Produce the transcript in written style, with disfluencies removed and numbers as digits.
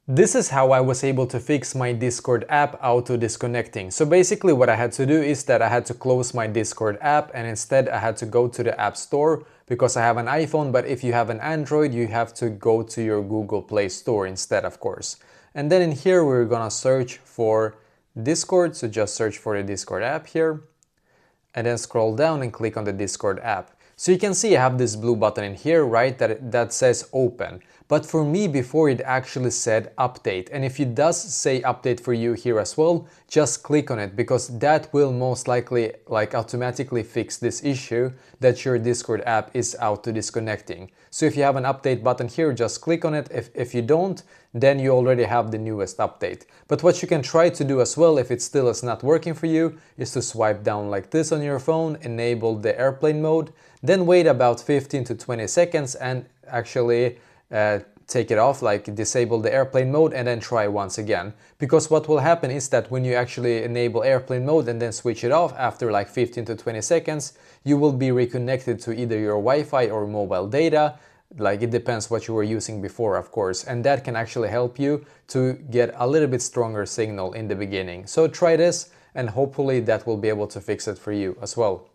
This is how I was able to fix my Discord app auto disconnecting. So basically what I had to do is that I had to close my Discord app and instead I had to go to the App Store because I have an iPhone, but if you have an Android, you have to go to your Google Play Store instead, of course. And then in here, we're gonna search for Discord. So just search for the Discord app here and then scroll down and click on the Discord app. So you can see I have this blue button in here, right, that says open. But for me before it actually said update. And if it does say update for you here as well, just click on it because that will most likely automatically fix this issue that your Discord app is auto disconnecting. So if you have an update button here, just click on it. If you don't, then you already have the newest update. But what you can try to do as well if it still is not working for you is to swipe down like this on your phone, enable the airplane mode, then wait about 15 to 20 seconds and actually take it off, like disable the airplane mode and then try once again. Because what will happen is that when you actually enable airplane mode and then switch it off after like 15 to 20 seconds, you will be reconnected to either your Wi-Fi or mobile data. Like it depends what you were using before, of course, and that can actually help you to get a little bit stronger signal in the beginning. So try this and hopefully that will be able to fix it for you as well.